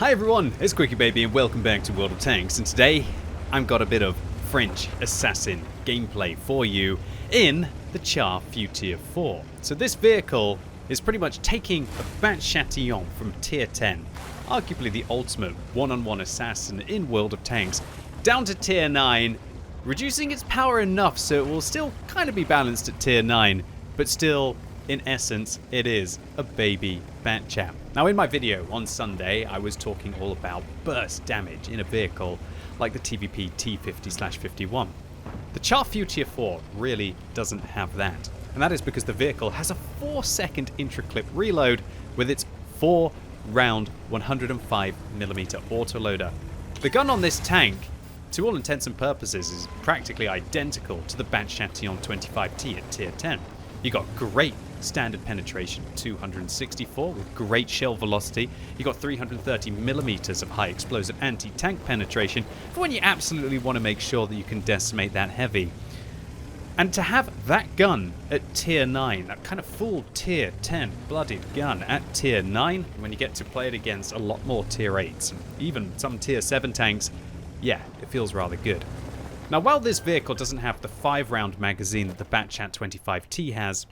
Hi everyone, it's QuickyBaby and welcome back to World of Tanks, and today I've got a bit of French assassin gameplay for you in the Char Futur 4. So this vehicle is pretty much taking a Bat Chatillon from tier 10, arguably the ultimate one-on-one assassin in World of Tanks, down to tier 9, reducing its power enough so it will still kind of be balanced at tier 9, but still, in essence, it is a baby Bat Chat. Now in my video on Sunday, I was talking all about burst damage in a vehicle like the TVP T50/51. The Char Futur 4 really doesn't have that, and that is because the vehicle has a 4-second intra-clip reload with its 4-round 105mm autoloader. The gun on this tank, to all intents and purposes, is practically identical to the Bat Chatillon 25T at tier 10. You got great standard penetration, 264 with great shell velocity. You got 330mm of high explosive anti-tank penetration for when you absolutely want to make sure that you can decimate that heavy. And to have that gun at tier 9, that kind of full tier 10 blooded gun at tier 9, when you get to play it against a lot more tier 8s and even some tier 7 tanks, yeah, it feels rather good. Now while this vehicle doesn't have the 5-round magazine that the Bat Chat 25T has,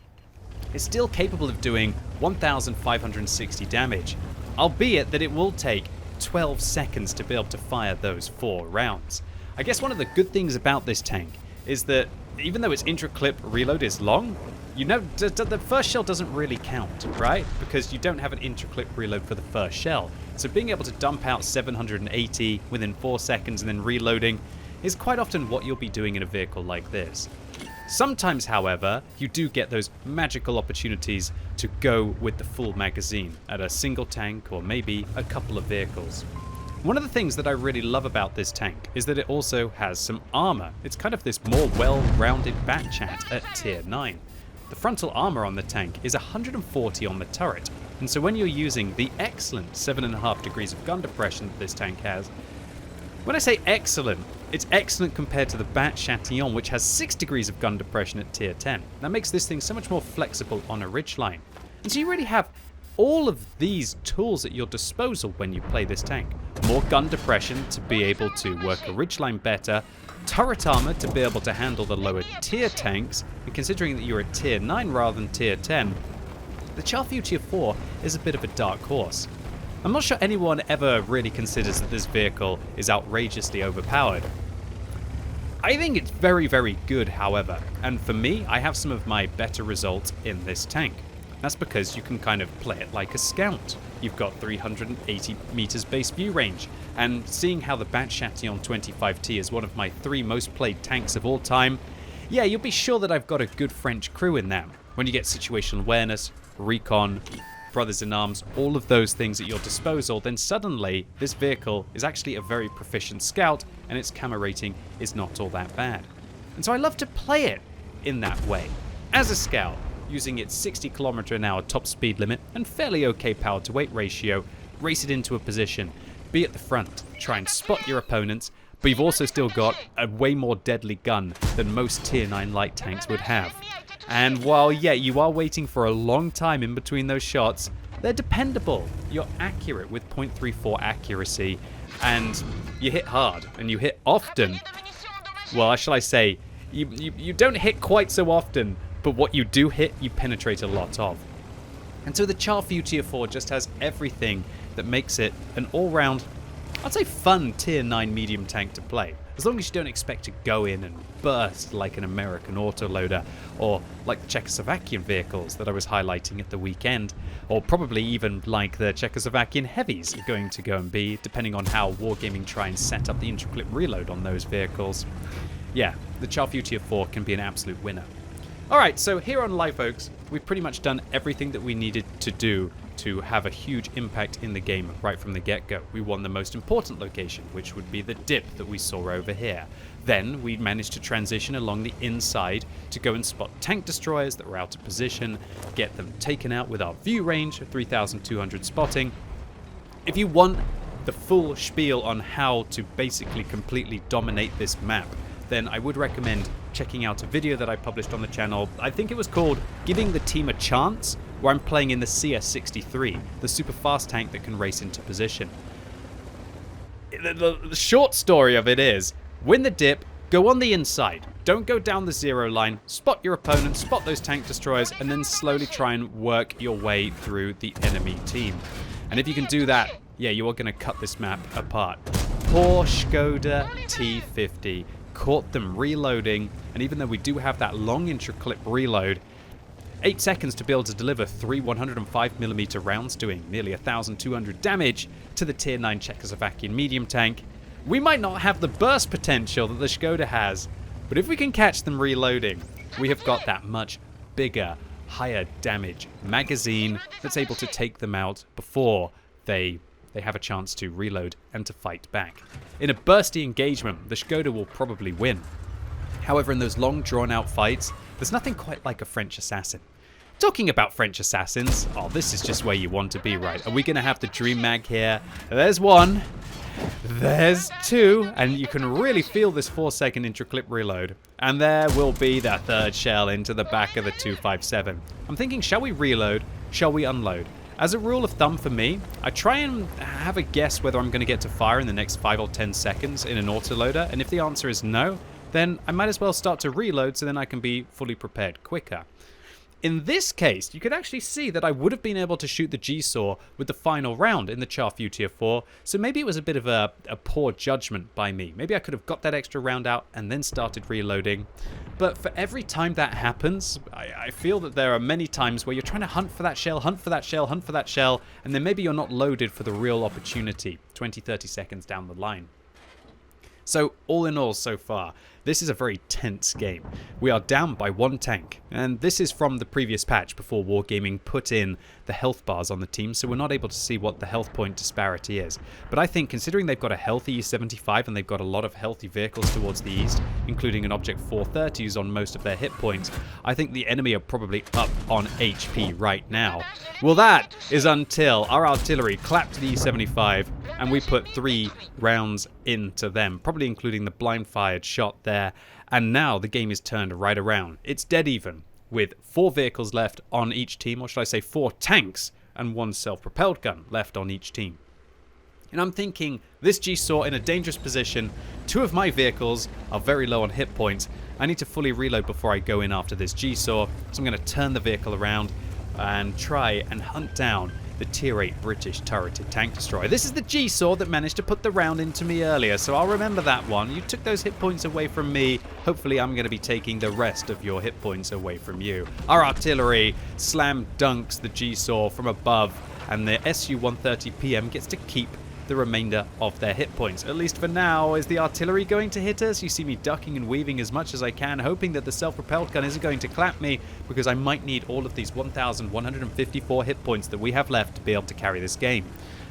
it's still capable of doing 1,560 damage, albeit that it will take 12 seconds to be able to fire those 4 rounds. I guess one of the good things about this tank is that even though its intra-clip reload is long, you know, the first shell doesn't really count, right? Because you don't have an intra-clip reload for the first shell. So being able to dump out 780 within 4 seconds and then reloading is quite often what you'll be doing in a vehicle like this. Sometimes, however, you do get those magical opportunities to go with the full magazine at a single tank or maybe a couple of vehicles. One of the things that I really love about this tank is that it also has some armor. It's kind of this more well-rounded Bat Chat at tier 9. The frontal armor on the tank is 140 on the turret, and so when you're using the excellent 7.5 degrees of gun depression that this tank has, when I say excellent, it's excellent compared to the Bat Chatillon, which has 6 degrees of gun depression at tier 10. That makes this thing so much more flexible on a ridgeline. And so you really have all of these tools at your disposal when you play this tank. More gun depression to be able to work a ridgeline better, turret armor to be able to handle the lower tier tanks, and considering that you're at tier 9 rather than tier 10, the Char Futur 4 is a bit of a dark horse. I'm not sure anyone ever really considers that this vehicle is outrageously overpowered. I think it's very, very good, however, and for me, I have some of my better results in this tank. That's because you can kind of play it like a scout. You've got 380 meters base view range, and seeing how the Bat Chatillon 25T is one of my 3 most played tanks of all time, yeah, you'll be sure that I've got a good French crew in there. When you get situational awareness, recon, brothers in arms, all of those things at your disposal, then suddenly this vehicle is actually a very proficient scout and its camo rating is not all that bad. And so I love to play it in that way. As a scout, using its 60 km/h top speed limit and fairly okay power to weight ratio, race it into a position, be at the front, try and spot your opponents, but you've also still got a way more deadly gun than most tier 9 light tanks would have. And while, yeah, you are waiting for a long time in between those shots, they're dependable. You're accurate with 0.34 accuracy, and you hit hard, and you hit often. Well, shall I say, you don't hit quite so often, but what you do hit, you penetrate a lot of. And so the Char Futur 4 just has everything that makes it an all-round, I'd say fun tier 9 medium tank to play. As long as you don't expect to go in and burst like an American autoloader, or like the Czechoslovakian vehicles that I was highlighting at the weekend, or probably even like the Czechoslovakian heavies are going to go and be, depending on how Wargaming try and set up the intra-clip reload on those vehicles. Yeah, the Char Futur 4 can be an absolute winner. Alright, so here on Live Folks, we've pretty much done everything that we needed to do to have a huge impact in the game right from the get-go. We won the most important location, which would be the dip that we saw over here. Then we managed to transition along the inside to go and spot tank destroyers that were out of position, get them taken out with our view range of 3,200 spotting. If you want the full spiel on how to basically completely dominate this map, then I would recommend checking out a video that I published on the channel. I think it was called Giving the Team a Chance, where I'm playing in the CS63, the super fast tank that can race into position. the short story of it is, win the dip, go on the inside. Don't go down the 0 line. Spot your opponent, spot those tank destroyers, and then slowly try and work your way through the enemy team. And if you can do that, yeah, you are going to cut this map apart. Poor Skoda T50 caught them reloading, and even though we do have that long intra-clip reload, 8 seconds to be able to deliver 3 105mm rounds doing nearly 1,200 damage to the tier 9 Czechoslovakian medium tank. We might not have the burst potential that the Skoda has, but if we can catch them reloading, we have got that much bigger, higher damage magazine that's able to take them out before they have a chance to reload and to fight back. In a bursty engagement, the Skoda will probably win. However, in those long drawn-out fights, there's nothing quite like a French assassin. Talking about French assassins, oh, this is just where you want to be, right? Are we going to have the Dream Mag here? There's one. There's two, and you can really feel this 4-second intra-clip reload. And there will be that third shell into the back of the 257. I'm thinking, shall we reload? Shall we unload? As a rule of thumb for me, I try and have a guess whether I'm going to get to fire in the next 5 or 10 seconds in an autoloader, and if the answer is no, then I might as well start to reload so then I can be fully prepared quicker. In this case, you could actually see that I would have been able to shoot the G-Saw with the final round in the Char Futur 4, so maybe it was a bit of a poor judgment by me. Maybe I could have got that extra round out and then started reloading. But for every time that happens, I feel that there are many times where you're trying to hunt for that shell, hunt for that shell, hunt for that shell, and then maybe you're not loaded for the real opportunity 20, 30 seconds down the line. So all in all so far, this is a very tense game. We are down by 1 tank, and this is from the previous patch before Wargaming put in the health bars on the team, so we're not able to see what the health point disparity is. But I think considering they've got a healthy E75 and they've got a lot of healthy vehicles towards the east, including an Object 430 who's on most of their hit points, I think the enemy are probably up on HP right now. Well, that is until our artillery clapped the E75 and we put 3 rounds into them, probably including the blind fired shot there, and now the game is turned right around. It's dead even, with 4 vehicles left on each team, or should I say 4 tanks and 1 self-propelled gun left on each team. And I'm thinking, this G-Saw in a dangerous position, 2 of my vehicles are very low on hit points. I need to fully reload before I go in after this G-Saw, so I'm going to turn the vehicle around and try and hunt down the Tier 8 British turreted tank destroyer. This is the G-Saw that managed to put the round into me earlier, so I'll remember that one. You took those hit points away from me. Hopefully I'm going to be taking the rest of your hit points away from you. Our artillery slam dunks the G-Saw from above, and the Su-130 PM gets to keep the remainder of their hit points. At least for now. Is the artillery going to hit us? You see me ducking and weaving as much as I can, hoping that the self-propelled gun isn't going to clap me, because I might need all of these 1,154 hit points that we have left to be able to carry this game.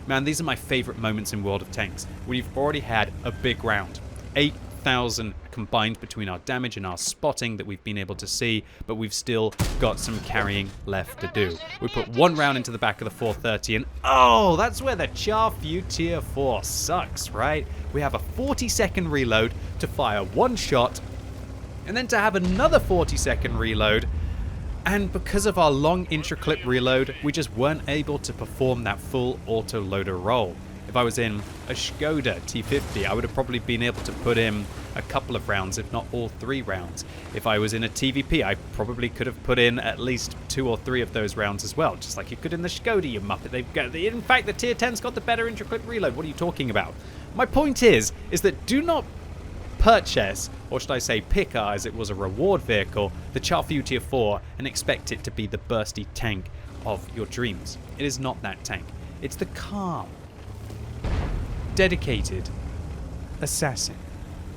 Man, these are my favorite moments in World of Tanks, when you've already had a big round. 8,000 combined between our damage and our spotting that we've been able to see, but we've still got some carrying left to do. We put 1 round into the back of the 430, and oh, that's where the Char Futur 4 sucks, right? We have a 40-second reload to fire 1 shot, and then to have another 40-second reload, and because of our long intra-clip reload, we just weren't able to perform that full auto-loader roll. If I was in a Skoda T50, I would have probably been able to put in a couple of rounds, if not all 3 rounds. If I was in a TVP, I probably could have put in at least 2 or 3 of those rounds as well, just like you could in the Skoda, you muppet. In fact, the Tier 10's got the better intra-clip reload. What are you talking about? My point is that do not purchase, or should I say pick as it was a reward vehicle, the Char Futur 4 and expect it to be the bursty tank of your dreams. It is not that tank. It's the calm, dedicated assassin.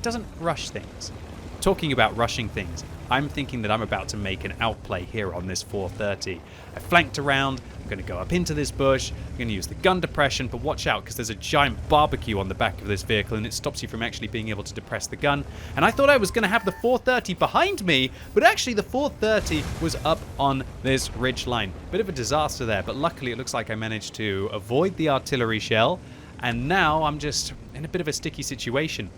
Doesn't rush things. Talking about rushing things, I'm thinking that I'm about to make an outplay here on this 430. I flanked around, I'm going to go up into this bush, I'm going to use the gun depression, but watch out because there's a giant barbecue on the back of this vehicle and it stops you from actually being able to depress the gun. And I thought I was going to have the 430 behind me, but actually the 430 was up on this ridge line. Bit of a disaster there, but luckily it looks like I managed to avoid the artillery shell, and now I'm just in a bit of a sticky situation.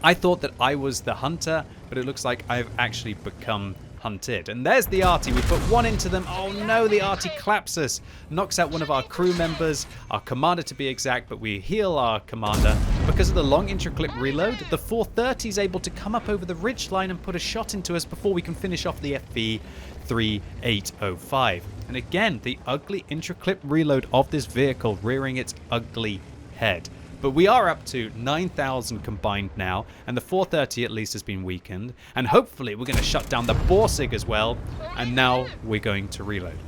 I thought that I was the hunter, but it looks like I've actually become hunted. And there's the arty. We put 1 into them. Oh no, the arty claps us. Knocks out one of our crew members, our commander to be exact, but we heal our commander. because of the long intra-clip reload, the 430 is able to come up over the ridge line and put a shot into us before we can finish off the FV 3805. And again, the ugly intra-clip reload of this vehicle rearing its ugly head. But we are up to 9,000 combined now, and the 430 at least has been weakened. And hopefully we're going to shut down the Borsig as well, and now we're going to reload.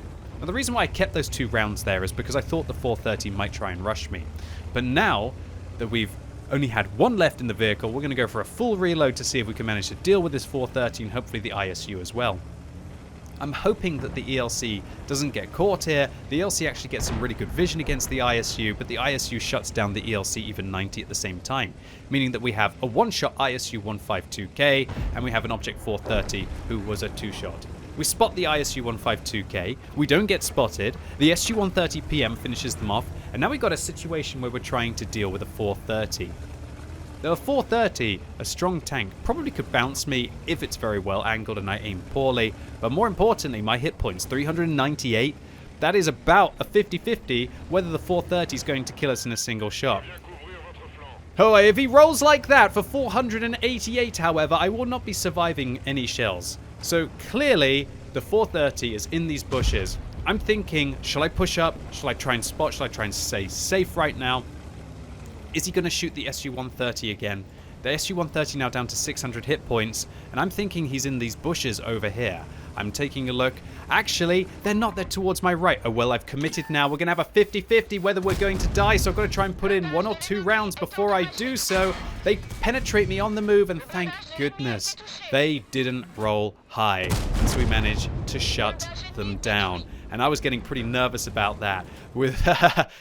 Now the reason why I kept those 2 rounds there is because I thought the 430 might try and rush me. But now that we've only had 1 left in the vehicle, we're going to go for a full reload to see if we can manage to deal with this 430 and hopefully the ISU as well. I'm hoping that the ELC doesn't get caught here. The ELC actually gets some really good vision against the ISU, but the ISU shuts down the ELC even 90 at the same time, meaning that we have a 1-shot ISU 152K and we have an Object 430 who was a 2-shot. We spot the ISU 152K, we don't get spotted, the SU 130 PM finishes them off, and now we've got a situation where we're trying to deal with a 430. Now, a 430, a strong tank, probably could bounce me if it's very well angled and I aim poorly, but more importantly, my hit points, 398, that is about a 50-50 whether the 430 is going to kill us in a single shot. Oh, if he rolls like that for 488, however, I will not be surviving any shells. So clearly, the 430 is in these bushes. I'm thinking, shall I push up? Shall I try and spot? Shall I try and stay safe right now? Is he going to shoot the SU-130 again? The SU-130 now down to 600 hit points, and I'm thinking he's in these bushes over here. I'm taking a look. Actually, they're not. They're towards my right. Oh, well, I've committed now. We're going to have a 50-50 whether we're going to die, so I've got to try and put in 1 or 2 rounds before I do so. They penetrate me on the move, and thank goodness they didn't roll high. So we managed to shut them down. And I was getting pretty nervous about that, with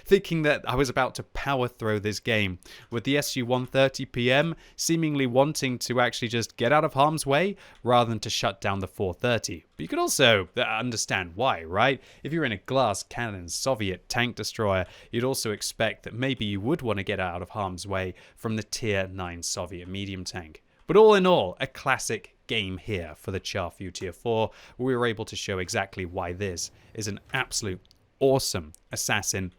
thinking that I was about to power throw this game, with the SU-130 PM seemingly wanting to actually just get out of harm's way rather than to shut down the 430. But you could also understand why, right? If you're in a glass cannon Soviet tank destroyer, you'd also expect that maybe you would want to get out of harm's way from the Tier 9 Soviet medium tank. But all in all, a classic game here for the Char Futur 4. We were able to show exactly why this is an absolute awesome assassin.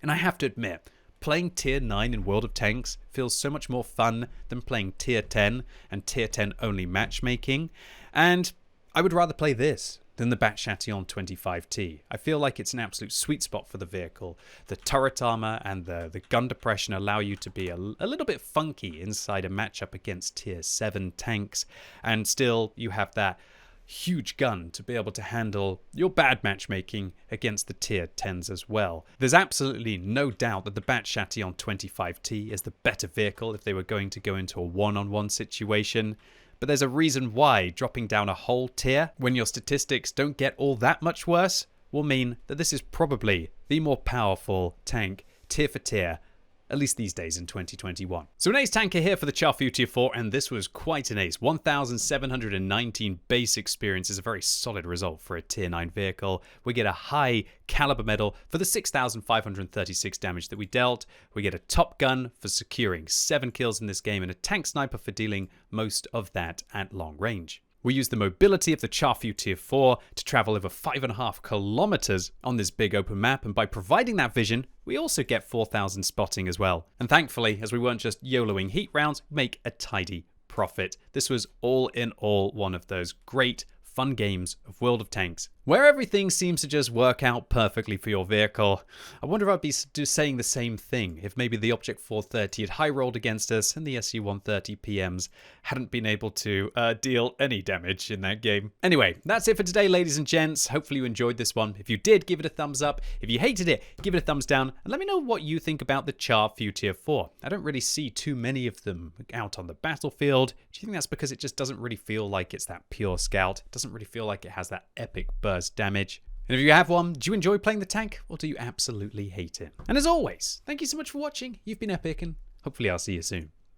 And I have to admit, playing Tier 9 in World of Tanks feels so much more fun than playing Tier 10 and Tier 10 only matchmaking. And I would rather play this than the Bat-Chatillon 25T. I feel like it's an absolute sweet spot for the vehicle. The turret armor and the gun depression allow you to be a little bit funky inside a matchup against Tier 7 tanks, and still you have that huge gun to be able to handle your bad matchmaking against the Tier 10s as well. There's absolutely no doubt that the Bat-Chatillon 25T is the better vehicle if they were going to go into a one-on-one situation. But there's a reason why dropping down a whole tier when your statistics don't get all that much worse will mean that this is probably the more powerful tank tier for tier, at least these days in 2021. So an ace tanker here for the Char Futur 4, and this was quite an ace. 1,719 base experience is a very solid result for a tier 9 vehicle. We get a high caliber medal for the 6,536 damage that we dealt. We get a top gun for securing 7 kills in this game, and a tank sniper for dealing most of that at long range. We use the mobility of the Char Futur 4 to travel over 5.5 kilometers on this big open map, and by providing that vision, we also get 4,000 spotting as well. And thankfully, as we weren't just YOLOing heat rounds, we make a tidy profit. This was all in all one of those great fun games of World of Tanks, where everything seems to just work out perfectly for your vehicle. I wonder if I'd be saying the same thing if maybe the Object 430 had high rolled against us and the SU-130 PMs hadn't been able to deal any damage in that game. Anyway, that's it for today, ladies and gents. Hopefully you enjoyed this one. If you did, give it a thumbs up. If you hated it, give it a thumbs down. And let me know what you think about the Char Futur 4. I don't really see too many of them out on the battlefield. Do you think that's because it just doesn't really feel like it's that pure scout? It doesn't really feel like it has that epic burst damage? And if you have one, do you enjoy playing the tank, or do you absolutely hate it? And as always, thank you so much for watching. You've been epic, and hopefully I'll see you soon.